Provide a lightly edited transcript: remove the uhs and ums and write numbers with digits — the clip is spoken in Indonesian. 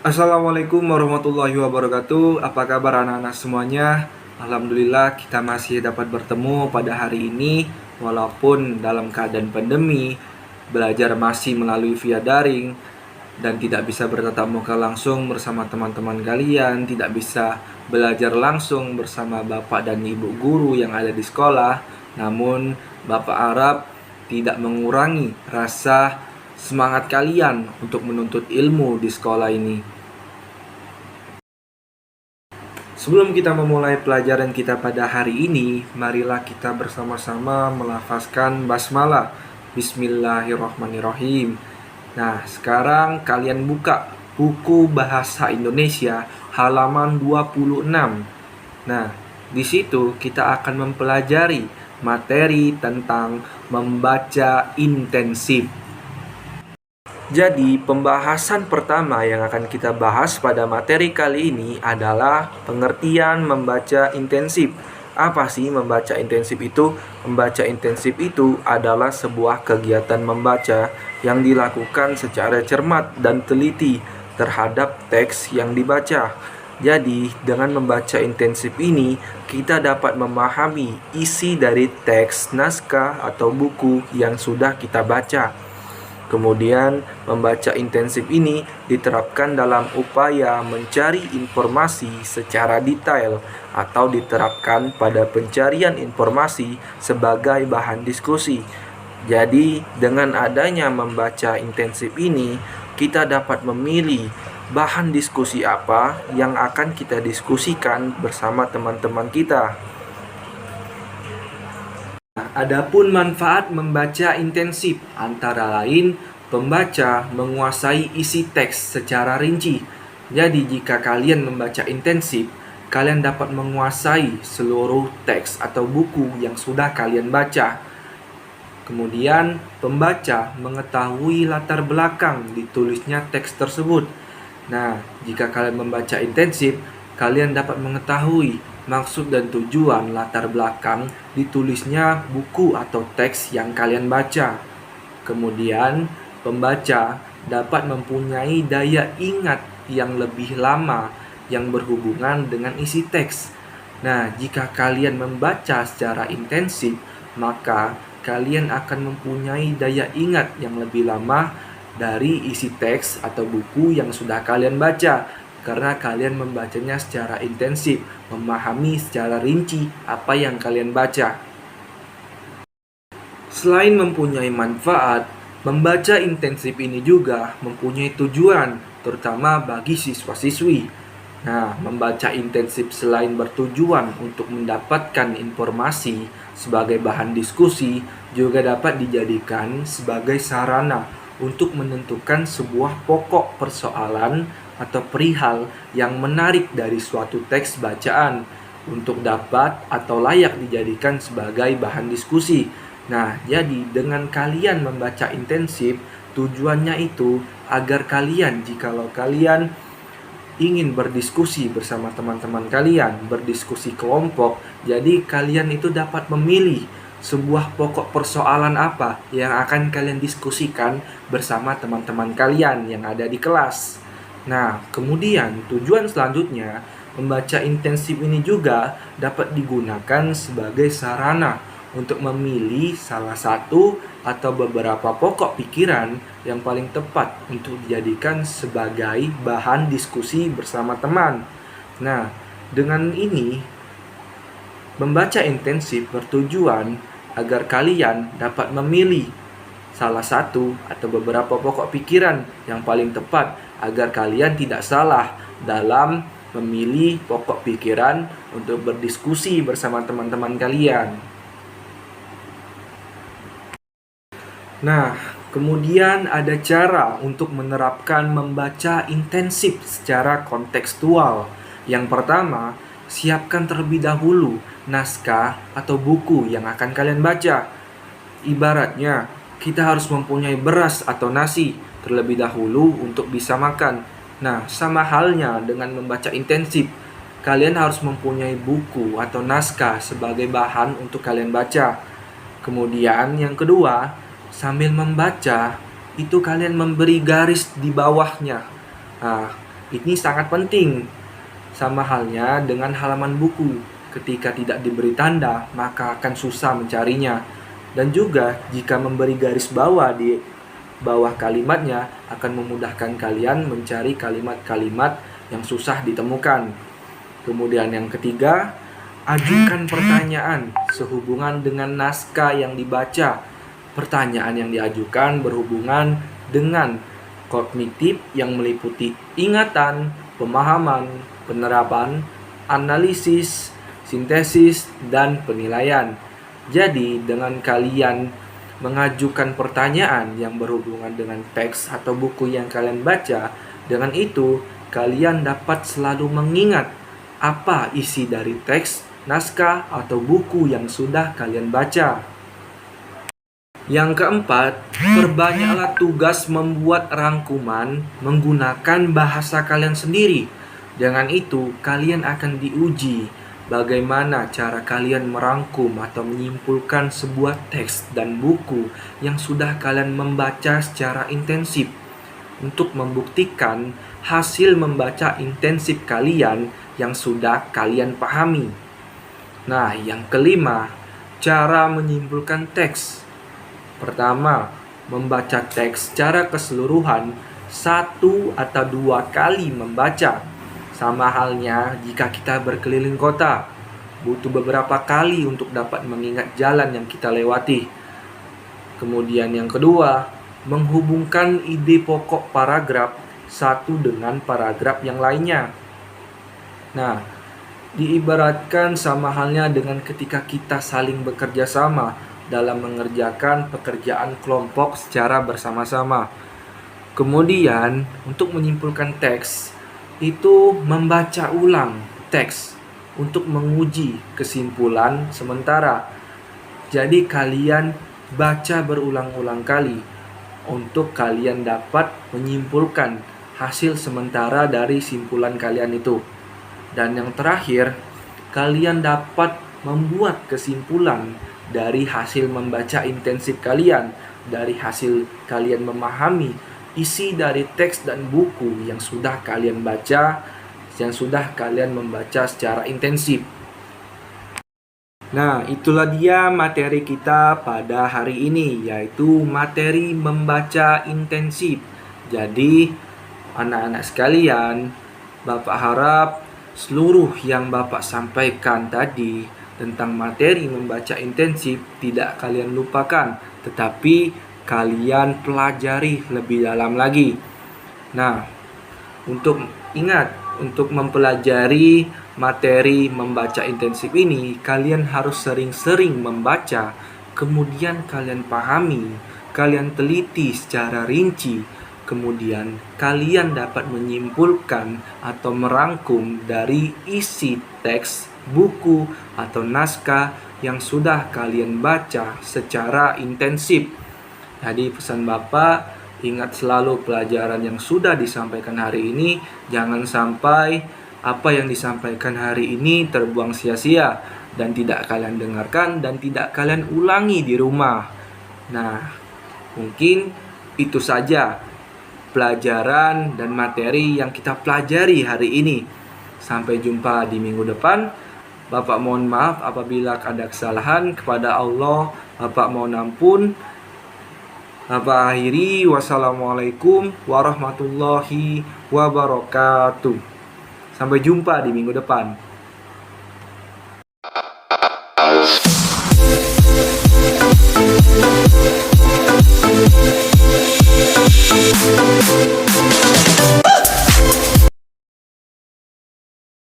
Assalamualaikum warahmatullahi wabarakatuh. Apa kabar anak-anak semuanya? Alhamdulillah kita masih dapat bertemu pada hari ini. Walaupun dalam keadaan pandemi, belajar masih melalui via daring, dan tidak bisa bertatap muka langsung bersama teman-teman kalian, tidak bisa belajar langsung bersama bapak dan ibu guru yang ada di sekolah. Namun Bapak harap tidak mengurangi rasa semangat kalian untuk menuntut ilmu di sekolah ini. Sebelum kita memulai pelajaran kita pada hari ini, marilah kita bersama-sama melafazkan basmalah. Bismillahirrahmanirrahim. Nah, sekarang kalian buka buku Bahasa Indonesia halaman 26. Nah, di situ kita akan mempelajari materi tentang membaca intensif. Jadi, pembahasan pertama yang akan kita bahas pada materi kali ini adalah pengertian membaca intensif. Apa sih membaca intensif itu? Membaca intensif itu adalah sebuah kegiatan membaca yang dilakukan secara cermat dan teliti terhadap teks yang dibaca. Jadi, dengan membaca intensif ini, kita dapat memahami isi dari teks, naskah, atau buku yang sudah kita baca. Kemudian, membaca intensif ini diterapkan dalam upaya mencari informasi secara detail atau diterapkan pada pencarian informasi sebagai bahan diskusi. Jadi, dengan adanya membaca intensif ini, kita dapat memilih bahan diskusi apa yang akan kita diskusikan bersama teman-teman kita. Adapun manfaat membaca intensif antara lain, pembaca menguasai isi teks secara rinci. Jadi jika kalian membaca intensif, kalian dapat menguasai seluruh teks atau buku yang sudah kalian baca. Kemudian, pembaca mengetahui latar belakang ditulisnya teks tersebut. Nah, jika kalian membaca intensif, kalian dapat mengetahui maksud dan tujuan latar belakang ditulisnya buku atau teks yang kalian baca. Kemudian, pembaca dapat mempunyai daya ingat yang lebih lama yang berhubungan dengan isi teks. Nah, jika kalian membaca secara intensif, maka kalian akan mempunyai daya ingat yang lebih lama dari isi teks atau buku yang sudah kalian baca, karena kalian membacanya secara intensif, memahami secara rinci apa yang kalian baca. Selain mempunyai manfaat, membaca intensif ini juga mempunyai tujuan, terutama bagi siswa-siswi. Nah, membaca intensif selain bertujuan untuk mendapatkan informasi sebagai bahan diskusi, juga dapat dijadikan sebagai sarana untuk menentukan sebuah pokok persoalan atau perihal yang menarik dari suatu teks bacaan untuk dapat atau layak dijadikan sebagai bahan diskusi. Nah, jadi dengan kalian membaca intensif, tujuannya itu agar kalian, jikalau kalian ingin berdiskusi bersama teman-teman kalian, berdiskusi kelompok, jadi kalian itu dapat memilih sebuah pokok persoalan apa yang akan kalian diskusikan bersama teman-teman kalian yang ada di kelas. Nah, kemudian tujuan selanjutnya, membaca intensif ini juga dapat digunakan sebagai sarana untuk memilih salah satu atau beberapa pokok pikiran yang paling tepat untuk dijadikan sebagai bahan diskusi bersama teman. Nah, dengan ini, membaca intensif bertujuan agar kalian dapat memilih salah satu atau beberapa pokok pikiran yang paling tepat agar kalian tidak salah dalam memilih pokok pikiran untuk berdiskusi bersama teman-teman kalian. Nah, kemudian ada cara untuk menerapkan membaca intensif secara kontekstual. Yang pertama, siapkan terlebih dahulu naskah atau buku yang akan kalian baca. Ibaratnya, kita harus mempunyai beras atau nasi terlebih dahulu untuk bisa makan. Nah, sama halnya dengan membaca intensif. Kalian harus mempunyai buku atau naskah sebagai bahan untuk kalian baca. Kemudian yang kedua, sambil membaca, itu kalian memberi garis di bawahnya. Nah, ini sangat penting. Sama halnya dengan halaman buku. Ketika tidak diberi tanda, maka akan susah mencarinya. Dan juga jika memberi garis bawah di bawah kalimatnya akan memudahkan kalian mencari kalimat-kalimat yang susah ditemukan. Kemudian yang ketiga, ajukan pertanyaan sehubungan dengan naskah yang dibaca. Pertanyaan yang diajukan berhubungan dengan kognitif yang meliputi ingatan, pemahaman, penerapan, analisis, sintesis, dan penilaian. Jadi, dengan kalian mengajukan pertanyaan yang berhubungan dengan teks atau buku yang kalian baca, dengan itu kalian dapat selalu mengingat apa isi dari teks, naskah, atau buku yang sudah kalian baca. Yang keempat, perbanyaklah tugas membuat rangkuman menggunakan bahasa kalian sendiri. Dengan itu, kalian akan diuji bagaimana cara kalian merangkum atau menyimpulkan sebuah teks dan buku yang sudah kalian membaca secara intensif untuk membuktikan hasil membaca intensif kalian yang sudah kalian pahami. Nah, yang kelima, cara menyimpulkan teks. Pertama, membaca teks secara keseluruhan 1 atau 2 kali membaca. Sama halnya jika kita berkeliling kota, butuh beberapa kali untuk dapat mengingat jalan yang kita lewati. Kemudian yang kedua, menghubungkan ide pokok paragraf satu dengan paragraf yang lainnya. Nah, diibaratkan sama halnya dengan ketika kita saling bekerja sama dalam mengerjakan pekerjaan kelompok secara bersama-sama. Kemudian, untuk menyimpulkan teks, itu membaca ulang teks untuk menguji kesimpulan sementara. Jadi kalian baca berulang-ulang kali untuk kalian dapat menyimpulkan hasil sementara dari simpulan kalian itu. Dan yang terakhir, kalian dapat membuat kesimpulan dari hasil membaca intensif kalian, dari hasil kalian memahami isi dari teks dan buku yang sudah kalian baca, yang sudah kalian membaca secara intensif. Nah, itulah dia materi kita pada hari ini, yaitu materi membaca intensif. Jadi, anak-anak sekalian, Bapak harap seluruh yang Bapak sampaikan tadi tentang materi membaca intensif tidak kalian lupakan, tetapi kalian pelajari lebih dalam lagi. Nah, untuk mempelajari materi membaca intensif ini, kalian harus sering-sering membaca, kemudian kalian pahami, kalian teliti secara rinci, kemudian kalian dapat menyimpulkan atau merangkum dari isi teks, buku, atau naskah yang sudah kalian baca secara intensif. Jadi pesan Bapak, ingat selalu pelajaran yang sudah disampaikan hari ini. Jangan sampai apa yang disampaikan hari ini terbuang sia-sia dan tidak kalian dengarkan dan tidak kalian ulangi di rumah. Nah, mungkin itu saja pelajaran dan materi yang kita pelajari hari ini. Sampai jumpa di minggu depan. Bapak mohon maaf apabila ada kesalahan. Kepada Allah, Bapak mohon ampun. Bapak akhiri, wassalamualaikum warahmatullahi wabarakatuh. Sampai jumpa di minggu depan.